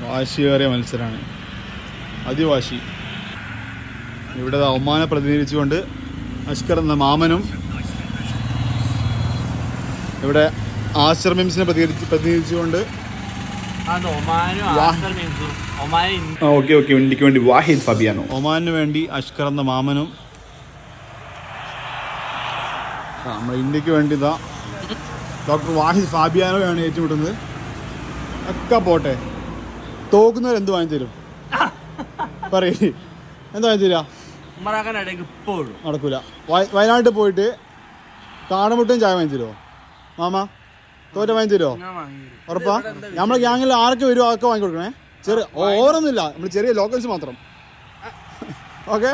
വാശിയേറിയ മത്സരമാണ്, അതിവാശി. ഇവിടെ ഒമാനെ പ്രതിനിധീകരിച്ചുകൊണ്ട് അഷ്കർ എന്ന മാമനും ഇവിടെ ആശർ മിംസിനെ പ്രതിനിധീകരിച്ചുകൊണ്ട് ഇന്ത്യക്ക് വേണ്ടി വാഹിദ് ഫാബിയാനോ, ഒമാനു വേണ്ടി അഷ്കർ എന്ന മാമനും നമ്മുടെ ഇന്ത്യക്ക് വേണ്ടി ഇതാ ഡോക്ടർ വാഹിദ് ഫാബിയാനോയാണ് ഏറ്റുമുട്ടുന്നത്. ഒക്കെ പോട്ടെ, തോക്കുന്നവർ എന്ത് വാങ്ങി തരും? പറയേ, എന്താ വാങ്ങി തരാ? നടക്കൂല. വയനാട്ടിൽ പോയിട്ട് കാടമുട്ടയും ചായ വാങ്ങി തരുമോ മാമ? തോറ്റ വാങ്ങി തരുമോ? ഉറപ്പാ? നമ്മളെ ഗ്യാങ്ങിൽ ആരൊക്കെ വരുമോ അതൊക്കെ വാങ്ങി കൊടുക്കണേ. ചെറിയ ഓരോന്നുമില്ല, നമ്മൾ ചെറിയ ലോക്കൽസ് മാത്രം. ഓക്കെ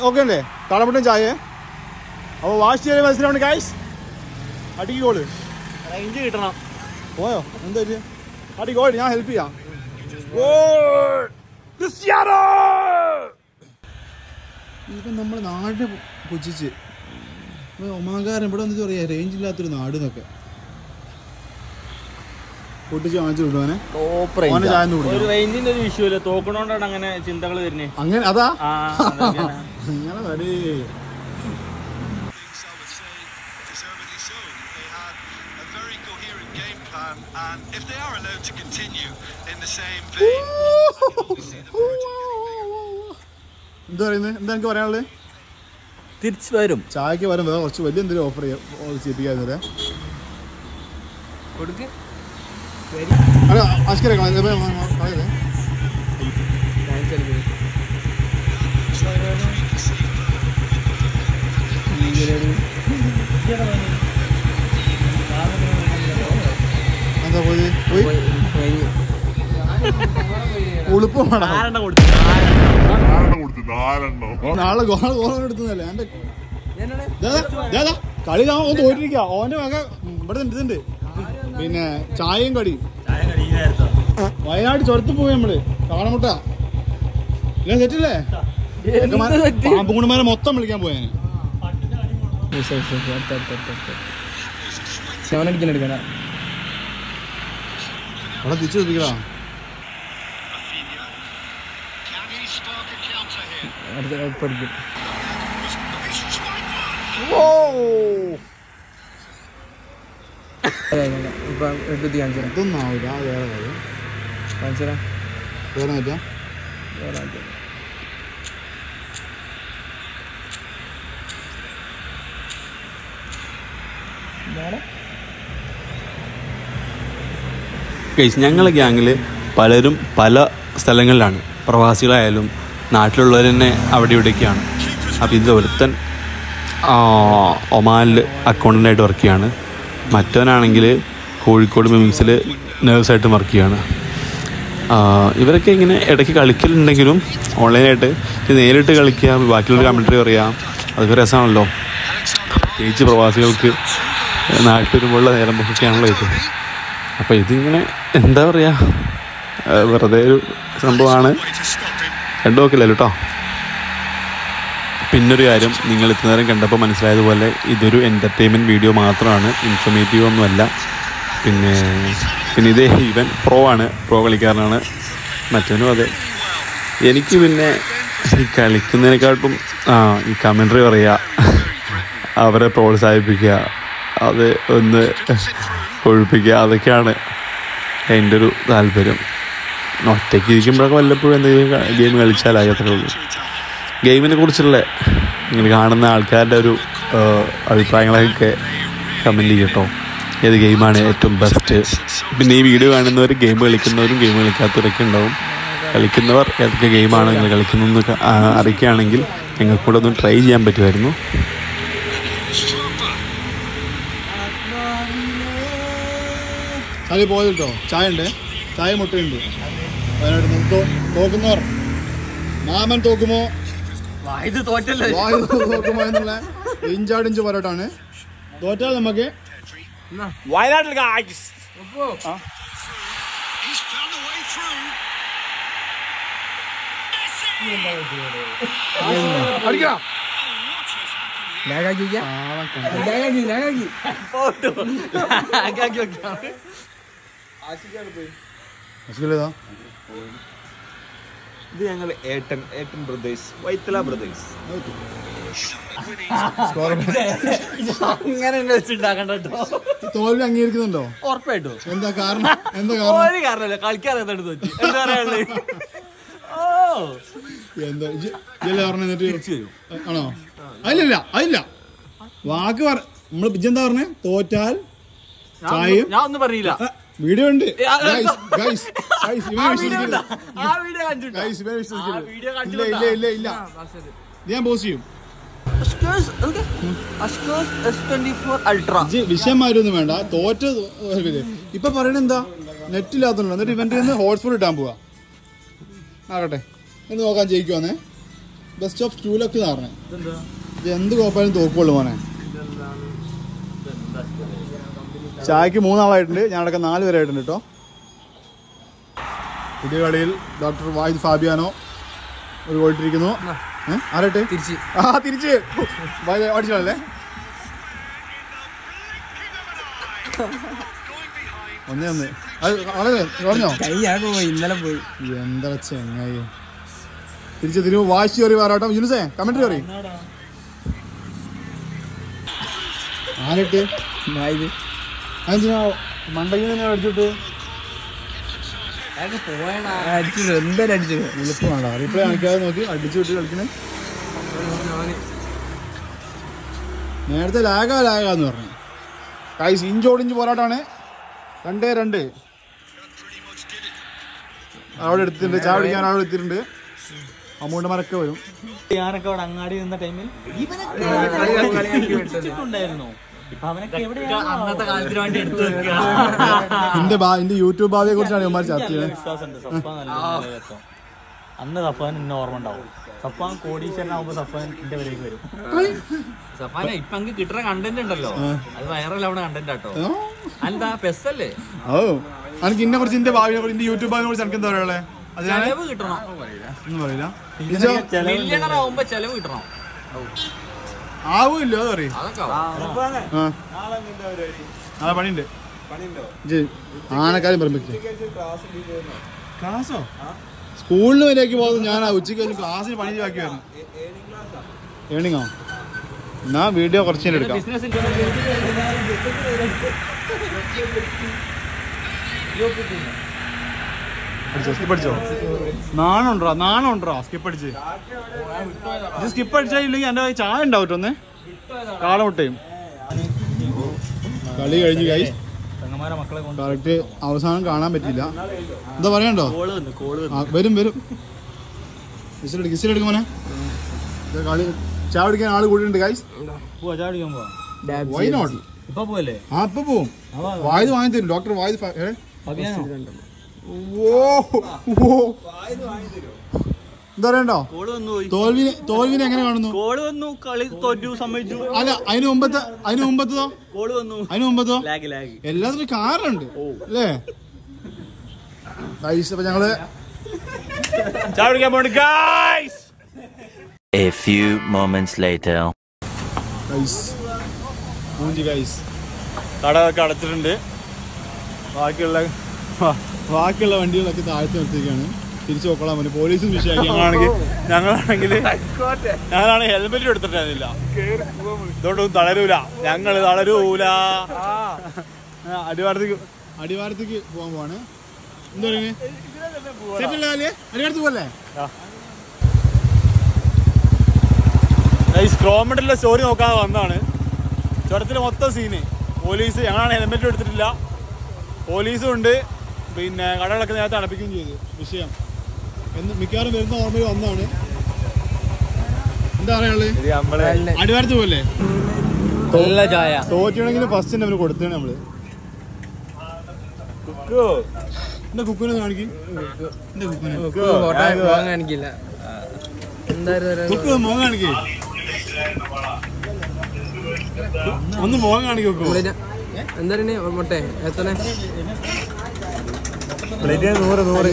ഓക്കെ അല്ലേ? കാടമുട്ടയും ചായേ. അപ്പോൾ വാശിയേറിയ മത്സരമാണ് ഗൈസ്. അടിക്ക് ഗോള് കിട്ടണം. പോയോ? എന്താ അടി ഗോൾ, ഞാൻ ഹെൽപ്പ് ചെയ്യാം. ഇപ്പം നമ്മുടെ നാടിനെ പുച്ഛിച്ച് ഒമാങ്കാരൻ ഇവിടെ വന്നിട്ട് പറയാ റേഞ്ച് ഇല്ലാത്തൊരു നാട് എന്നൊക്കെ പൊട്ടിച്ച് വാങ്ങിച്ചു വിടുവാനെ. അങ്ങനെ ചിന്തകൾ വരുന്നേ. അങ്ങനെ അതാ അങ്ങനെ വരേ. എന്താ പറയുന്നത്? എന്താ എനിക്ക് പറയാനുള്ളത്? തിരിച്ചു വരും. ചായക്ക് വരും. വേറെ കുറച്ച് വലിയ എന്തെങ്കിലും ഓഫർ ചെയ്യിപ്പിക്കാതെ അല്ല അഷ്കരെ എന്താ പോയി ഉളുപ്പം നാളെ ഗോളം എടുത്തതല്ലേ എന്റെ കളി ഒന്ന് തോറ്റിരിക്കുക. ഓന്റെ വക ഇവിടെ ഇതുണ്ട്, പിന്നെ ചായയും കടിയും. വയനാട് ചുരത്ത് പോയി നമ്മള് കാടമുട്ട തെറ്റില്ലേ? പാമ്പുകുണന്മാരെ മൊത്തം വിളിക്കാൻ പോയ അവിടെ തിരിച്ചു വെപ്പിക്കടാ. ഇതൊന്നും ആവില്ല, വേറെ വേറെ പറ്റാ. ഞങ്ങളെ ഗ്യാങ്ങിൽ പലരും പല സ്ഥലങ്ങളിലാണ്. പ്രവാസികളായാലും നാട്ടിലുള്ളവർ തന്നെ അവിടെ ഇവിടെയൊക്കെയാണ്. അപ്പോൾ ഇതിൽ ഒരുത്തൻ ഒമാനിൽ അക്കൗണ്ടൻ്റായിട്ട് വർക്ക് ചെയ്യാണ്. മറ്റവനാണെങ്കിൽ കോഴിക്കോട് മിംസിൽ നേഴ്സായിട്ടും വർക്ക് ചെയ്യാണ്. ഇവരൊക്കെ ഇങ്ങനെ ഇടയ്ക്ക് കളിക്കലുണ്ടെങ്കിലും ഓൺലൈനായിട്ട് നേരിട്ട് കളിക്കുക, ബാക്കിയുള്ള കമൻട്രി പറയുക, അതൊക്കെ രസമാണല്ലോ. പ്രത്യേകിച്ച് പ്രവാസികൾക്ക് നാട്ടിൽ വരുമ്പോഴുള്ള നേരം പോക്കൊക്കെയാണല്ലോ ഇത്. അപ്പോൾ ഇതിങ്ങനെ എന്താ പറയുക, വെറുതെ ഒരു സംഭവമാണ്. രണ്ടു നോക്കില്ലല്ലോ കേട്ടോ. പിന്നൊരു കാര്യം, നിങ്ങൾ ഇത്ര നേരം കണ്ടപ്പോൾ മനസ്സിലായതുപോലെ ഇതൊരു എൻ്റർടൈൻമെൻറ്റ് വീഡിയോ മാത്രമാണ്, ഇൻഫോർമേറ്റീവ് ഒന്നുമല്ല. പിന്നെ ഇത് ഇവൻ പ്രോ കളിക്കാരനാണ്, മറ്റവനും അതെ. എനിക്ക് പിന്നെ ഈ കളിക്കുന്നതിനെക്കാട്ടും ഈ കമൻട്രി പറയുക, അവരെ പ്രോത്സാഹിപ്പിക്കുക, അത് ഒന്ന് ഒഴിപ്പിക്കുക, അതൊക്കെയാണ് എൻ്റെ ഒരു താല്പര്യം. ഒറ്റയ്ക്ക് ഇരിക്കുമ്പോഴൊക്കെ വല്ലപ്പോഴും എന്തെങ്കിലും ഗെയിം കളിച്ചാലായി, അത്രേ ഉള്ളൂ. ഗെയിമിനെ കുറിച്ചുള്ള നിങ്ങൾ കാണുന്ന ആൾക്കാരുടെ ഒരു അഭിപ്രായങ്ങളൊക്കെ കമൻറ്റ് ചെയ്യട്ടോ. ഏത് ഗെയിമാണ് ഏറ്റവും ബെസ്റ്റ്? പിന്നെ ഈ വീഡിയോ കാണുന്നവർ ഗെയിം കളിക്കുന്നവരും ഗെയിം കളിക്കാത്തവരൊക്കെ ഉണ്ടാവും. കളിക്കുന്നവർ ഏതൊക്കെ ഗെയിമാണ് നിങ്ങൾ കളിക്കുന്നതെന്ന് അറിയിക്കുകയാണെങ്കിൽ ഞങ്ങൾക്ക് കൂടെ ഒന്ന് ട്രൈ ചെയ്യാൻ പറ്റുമായിരുന്നു. ചായ പോയല്ലോ, ചായ ഉണ്ട്, ചായ മുട്ടയുണ്ട്. വയനാട് തോക്കുന്നവർ മാമൻ തോക്കുമോ തോക്കുമോ എന്നുള്ള ഇഞ്ചാടിഞ്ച് പോരാട്ടാണ്. തോറ്റാൽ നമുക്ക് വയനാട്ടിൽ അടിക്കണം. ഇത് ഞങ്ങൾ ഏട്ടൻ ബ്രദേഴ്സ് വൈത്തല ബ്രദേഴ്സ് അങ്ങനെ വെച്ചിട്ടുണ്ടാക്കണ്ട കേട്ടോ. തോൽവി അംഗീകരിക്കുന്നുണ്ടോ? ഉറപ്പായിട്ടും. എന്താ കാരണം? ഒരു കാരണമല്ല, കളിക്കാതെ എന്താ പറയാനുള്ളത്? എന്താ ആണോ? അതില്ല വാക്ക് നമ്മള് എന്താ പറഞ്ഞേ? തോറ്റാൽ ചായയും. ഞാൻ ഒന്നും പറഞ്ഞില്ല. വീഡിയോ ഉണ്ട്. ഇല്ല ഞാൻ പോസ്റ്റ് ചെയ്യും. വിഷയന്മാരൊന്നും വേണ്ട. തോറ്റ ഇപ്പൊ പറയണ എന്താ? നെറ്റ് ഇല്ലാത്തല്ലോ. എന്നിട്ട് ഇവന്റെ ഹോട്ട്സ്പോട്ട് ഇട്ടാൻ പോവാ. ആകട്ടെ എന്ന് നോക്കാൻ ജയിക്കുവാന്നേ. ബെസ്റ്റ് ഓഫ് 2 ലക്ക് പറഞ്ഞേ. ഇത് എന്ത് കോപ്പായാലും തോക്കുള്ളൂ മോനെ. ചായക്ക് 3 ആളായിട്ടുണ്ട്. ഞാനടക്കം 4 പേരായിട്ടുണ്ട് കേട്ടോ. പുതിയ കളിയിൽ ഡോക്ടർ വായിദ് ഫാബിയാനോ ഒരു ഗോളിട്ടിരിക്കുന്നു. ആരട്ടെ തിരിച്ച് ഓടിച്ചോളല്ലേ. ഒന്നേ പറഞ്ഞോ. ഇന്നലെ പോയി. എന്താ ചെങ്ങായി തിരിച്ചു തിരുമ്പ് വാശി കയറി വരാട്ടോ. യൂനിസേ കമന്ററി കയറി. ആരട്ടെ മണ്ടയിൽ തന്നെ അടിച്ചിട്ട് എളുപ്പം വേണ്ട. റീപ്ലേ കാണിക്കാതെ നോക്കി അടിച്ചു വിട്ട് കളിക്കണേ. നേരത്തെ ലാഗാന്ന് പറഞ്ഞു. കൈസ് ഇഞ്ചോടിഞ്ച് പോരാട്ടാണ്. 2-2 അവിടെ എടുത്തിട്ടുണ്ട്. ചായ പിടിക്കാൻ അവിടെ എടുത്തിട്ടുണ്ട്. അമ്മൂടെ മരക്കെ വരും. ഞാനൊക്കെ അവിടെ അങ്ങാടി നിന്ന ടൈമിൽ ഉണ്ടായിരുന്നു. എന്റെ യൂട്യൂബ് ഭാവിയെ കുറിച്ചാണ് ഇവന്മാർ ചർച്ച ചെയ്യുന്നത്. അന്ന് സഫാൻ എന്നെ ഓർമ്മ ഉണ്ടാവും. സഫാൻ കോടീശ്വരനാവുമ്പോ സഫാൻ എന്റെ വരേക്ക് വരും. സഫാനെ ഇപ്പൊ അങ്ങ് കിട്ടുന്ന കണ്ടന്റ് ഉണ്ടല്ലോ, അത് വൈറലാവണ കണ്ടന്റ് ആട്ടോ. എന്താ പെസ്സല്ലേ? ഓ എനിക്ക് ഇന്നെ കുറിച്ച് എന്റെ ഭാവിയെ കുറിച്ച് എന്റെ യൂട്യൂബ് ഭാവിയെ കുറിച്ച് എനിക്ക് എന്താ പറയുള്ളത്? ചെലവ് കിട്ടണം. ഒന്നും പറയില്ല. മില്യണർ ആവുമ്പോ ചെലവ് കിട്ടണം. ആവൂല്ലോ അത് പറയും. നാളെ പണിയുണ്ട്. ആനക്കാരും പറമ്പിക്ക് ക്ലാസ്സോ? സ്കൂളിന് വരെയൊക്കെ പോകുന്നത് ഞാൻ ഉച്ചയ്ക്ക് ക്ലാസ്സിന് പണി ബാക്കി വരണം. ഏണിങ്ങോ? എന്നാ വീഡിയോ കുറച്ച് എടുക്കാം. സ്കിപ്പടിച്ചോ? നാണുണ്ടോ സ്കിപ്പ് അടിച്ച്? ഇത് സ്കിപ്പ് അടിച്ചില്ലെങ്കിൽ എന്റെ ചായ ഉണ്ടാവും ഒന്ന്. കാളമുട്ടയും കളി കഴിഞ്ഞു. ഗൈസ് കറക്റ്റ് അവസാനം കാണാൻ പറ്റില്ല. എന്താ പറയണ്ടോ? വരും ഗിസിലെടുക്കും മോനെ. കളി ചായ കുടിക്കാൻ ആള് കൂടിയിട്ടുണ്ട്. Guys why not? ഇപ്പൊ പോവും. വായത് വാങ്ങി തരും ഡോക്ടർ വായത്. എന്താ പറയണ്ടോ? തോൽവിനെ എങ്ങനെ കാണുന്നു? അല്ല അതിന് മുമ്പത്തോ എല്ലാത്തിനും കാരണമുണ്ട് അല്ലേ? അപ്പൊ ഞങ്ങള് A few moments later. കടയൊക്കെ അടച്ചിട്ടുണ്ട്. ബാക്കിയുള്ള വണ്ടികളൊക്കെ താഴ്ത്തി നിർത്തിയിരിക്കുകയാണ്. തിരിച്ചു നോക്കാൻ പറ്റും. പോലീസും വിഷയമാക്കി. ഞാനാണെങ്കിൽ ഹെൽമെറ്റ് എടുത്തിട്ടായിരുന്നില്ല. ഇതോട്ടൊന്നും തളരൂല. അടിവാരത്തേക്ക് പോകാൻ പോവാണ്. എന്താ പറയുന്നത്? അടിവാരത്ത് പോകല്ലേ? സ്ക്രോമെന്റിലെ സ്റ്റോറി നോക്കാതെ വന്നതാണ്. ചുരത്തിൽ മൊത്തം സീന്. പോലീസ്. ഞങ്ങളാണ് ഹെൽമെറ്റ് എടുത്തിട്ടില്ല. പോലീസും ഉണ്ട്. പിന്നെ കടകളൊക്കെ നേരത്തെ അടപ്പിക്കുകയും ചെയ്തു. വിഷയം മിക്കവാറും വരുന്ന ഓർമ്മയിൽ വന്നാണ്. എന്താ പറയാനുള്ളത്? അടിവാരത്ത് പോലെ തോറ്റണെങ്കിൽ ഫസ്റ്റ് അവന് കൊടുത്താണ് നമ്മള്. എന്താ കുക്കുനെ കാണിക്കും? കുക്ക് മോൻ കാണിക്കേ. ഒന്ന് മോൻ കാണിക്കോ? എന്താ മുട്ടെ എത്ര? 100.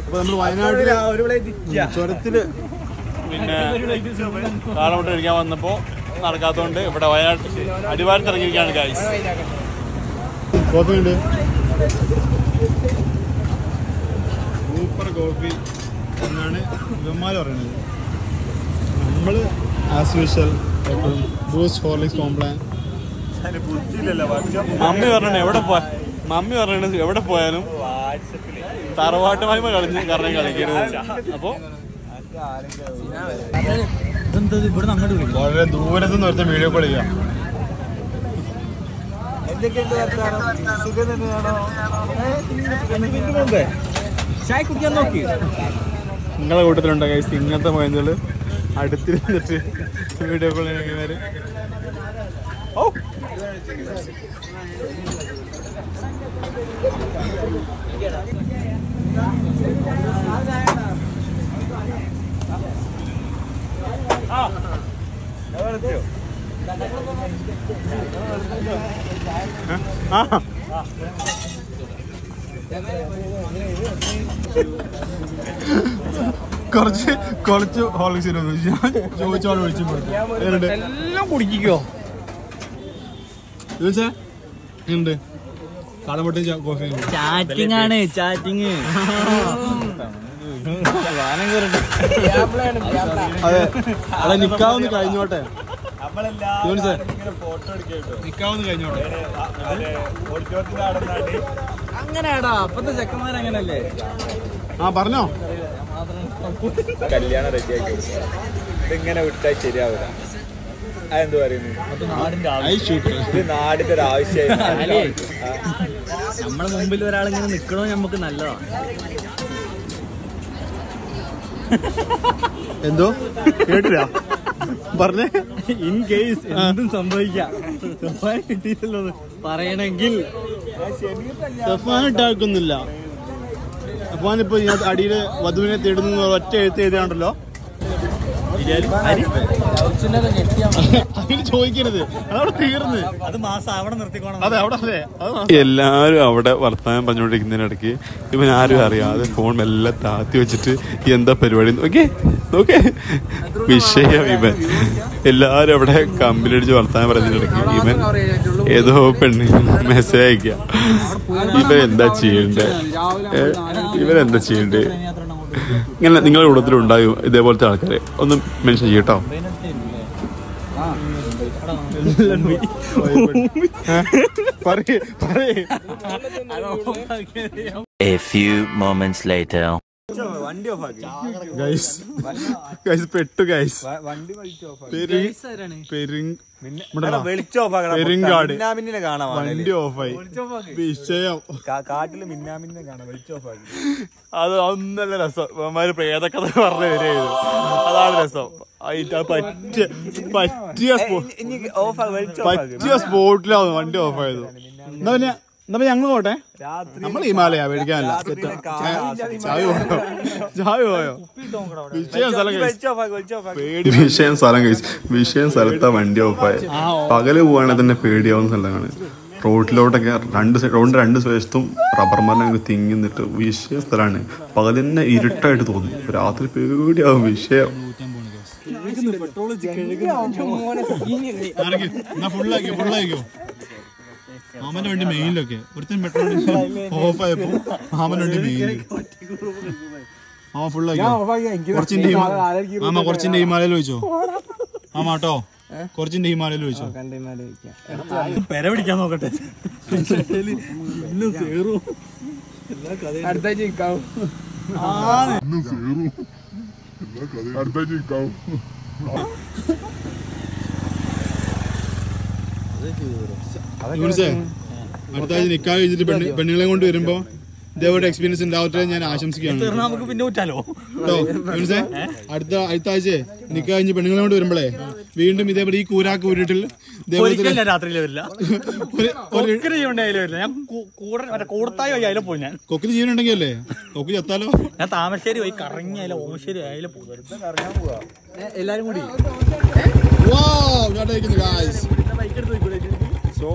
അപ്പൊ നമ്മള് വയനാട്ടില് ചുരത്തില് പിന്നെ കാളമുട്ട കഴിക്കാൻ വന്നപ്പോൾ നടക്കാത്തതുകൊണ്ട് ഇവിടെ വയനാട് അടിവാരത്ത് ഇറങ്ങിയിരിക്കുകയാണ് ഗൈസ്. കോഫി ഉണ്ട്, സൂപ്പർ കോഫി എന്നാണ് ഇവന്മാർ പറയുന്നത്. നമ്മൾ as usual boost Horlicks Complan. Mummy പറഞ്ഞത് എവിടെ പോയാലും തറവാട്ടുമായി കളിക്കരുത്. അപ്പോ വളരെ ദൂരത്ത് നിന്ന് ഒരുത്ത വീഡിയോ കോൾ ചെയ്യാം. നിങ്ങളെ കൂട്ടത്തിലുണ്ടോ ഗൈസ് ഇങ്ങനത്തെ മൊയ്തകള് അടുത്തിരുന്നിട്ട് വീഡിയോ കോൾ ചെയ്യുന്നവര്? ഓ കുറച്ച് ഹോർലിക്സ് ഞാൻ ചോദിച്ചോടെ വിളിച്ചു എല്ലാം കുടിക്കോ ചോദിച്ചാ ഉണ്ട് കാളമുട്ടയും കോഫി. ചാറ്റിംഗ് ആണ്, ചാറ്റിംഗ്. അതെ അതെ, നിക്കാവുന്ന കഴിഞ്ഞോട്ടെ, നിക്കാവുന്ന കഴിഞ്ഞോട്ടെ. അങ്ങനെയാടാ അപ്പത്തെ ചെക്കന്മാരങ്ങനല്ലേ. പറഞ്ഞോ. കല്യാണം റെഡിയാക്കി ഇതിങ്ങനെ വിട്ടാൽ ശരിയാവില്ല. അതെന്ത് പറയുന്നു? ഇത് നാടിന്റെ ഒരു ആവശ്യമായി. നമ്മളെ മുമ്പിൽ ഒരാളിങ്ങനെ നിക്കണോ നമുക്ക് നല്ലതാണ്. എന്തോ കേട്ടില്ല പറഞ്ഞേ. ഇൻ കേസ് എന്തും സംഭവിക്കാം. കിട്ടിയിട്ടല്ലോ പറയണെങ്കിൽ സഫാൻ ഇട്ടാക്കുന്നില്ല. സഫാനിപ്പോ അടിയില് വധുവിനെ തേടുന്ന ഒറ്റ എഴുത്ത് എഴുതിയാണ്ടല്ലോ. അതിന് ചോദിക്കരുത്, അതവിടെ തീർന്ന്. അത് മാസം അവിടെ നിർത്തിക്കോണം. അതെ അവിടെ അല്ലേ. എല്ലാവരും അവിടെ വർത്തമാനം പറഞ്ഞുകൊണ്ടിരിക്കുന്നതിനിടയ്ക്ക് ഇവൻ ആരും അറിയാതെ ഫോൺ മെല്ലെ താത്തി വെച്ചിട്ട് എന്താ പരിപാടി നോക്കേ വിഷയം ഇവൻ. എല്ലാവരും അവിടെ കമ്പിലടിച്ച് വർത്തമാനം പറയുന്നതിനിടയ്ക്ക് ഇവൻ ഏതോ പെണ്ണിന് മെസ്സേജ് അയക്കുക. ഇവരെന്താ ചെയ്യണ്ടേ? ഇങ്ങനെ നിങ്ങളുടെ കൂട്ടത്തിലുണ്ടാകും ഇതേപോലത്തെ ആൾക്കാരെ ഒന്ന് മെൻഷൻ ചെയ്യട്ടോ. A few moments later. പെട്ടു ഗൈസ്. പെരുങ്കാട് വണ്ടി ഓഫായി. വിഷയം കാട്ടില് മിന്നാമിന്നെ കാണാം. വെളിച്ചം ഓഫാക്കി. അത് ഒന്നല്ല രസം. അവന്മാര് പ്രേതക്കഥ പറഞ്ഞു തരുന്നത്, അതാണ് രസം. പറ്റിയ സ്പോട്ടിലാവും വണ്ടി ഓഫായത്. എന്നാ പിന്നെ ഞങ്ങൾ പോട്ടെ. നമ്മൾ ഹിമാലയ മേടിക്കാനല്ല. ചായ പോയോ? വിഷയം സ്ഥലത്താ വണ്ടി ഓഫായ. പകല് പോവാണെങ്കിൽ തന്നെ പേടിയാവുന്ന സ്ഥലമാണ്. റോഡിലോട്ടൊക്കെ റോഡിന്റെ രണ്ട് വശത്തും റബ്ബർ മരം തിങ്ങി നിന്നിട്ട് വിഷയ സ്ഥലമാണ്. പകൽ തന്നെ ഇരുട്ടായിട്ട് തോന്നി, രാത്രി പേടിയാവും. വിഷയം മാമന്റെ വണ്ടി മെയിനിലൊക്കെ ഒരുത്തൻ പെട്രോൾ ഓഫായപ്പോ മാമന്റെ വണ്ടി മെയിനിൽ മാമ ഫുള്ളാക്കിയോ. കുറച്ചിന്റെ ഹിമാലയിൽ വെച്ചോ മാമാട്ടോ, കുറച്ചിന്റെ ഹിമാലയിൽ വെച്ചോ. പെര പിടിക്കാൻ നോക്കട്ടെ. അടുത്ത ആഴ്ച നിക്കാഹ് കഴിച്ചിട്ട് പെണ്ണുങ്ങളെ കൊണ്ട് വരുമ്പോ ഇതേപോലെ എക്സ്പീരിയൻസ് ഉണ്ടാവട്ടെ ഞാൻ ആശംസിക്കുകയാണ്. നമുക്ക് പിന്നെ ഊറ്റാലോ അടുത്ത ആഴ്ച നിക്കാഹ് കഴിഞ്ഞ് പെണ്ണുങ്ങളെ കൊണ്ട് വരുമ്പോഴേ വീണ്ടും ഇതേപോലെ ഈ കൂരാക്ക് ഊരിട്ടിൽ രാത്രിയില് വരില്ല. കൊക്കിന് ജീവനുണ്ടെങ്കിൽ അല്ലേ കൊക്കിന് എത്താലോ. ഞാൻ താമരശ്ശേരി പോയി കറങ്ങി അതിലെ ഓമശ്ശേരി അതിലെ പോകും എല്ലാരും കൂടി. So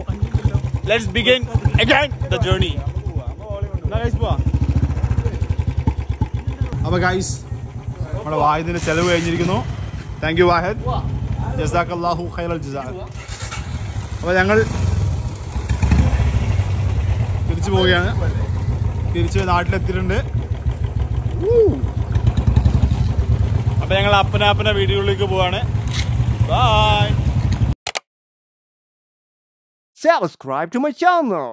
let's begin again the journey. അപ്പൊ ഗൈസ് നമ്മുടെ വാഹിദിന്റെ ചെലവ് കഴിഞ്ഞിരിക്കുന്നു. താങ്ക് യു വാഹിദ്, ജസാക്കല്ലാഹു ഖൈറൽ ജസാ. അപ്പോൾ ഞങ്ങൾ തിരിച്ചു പോവുകയാണ്. തിരിച്ച് നാട്ടിലെത്തിയിട്ടുണ്ട്. അപ്പോൾ ഞങ്ങൾ അപ്പന വീഡിയോയിലേക്ക് പോവാണ്. By. Subscribe to my channel.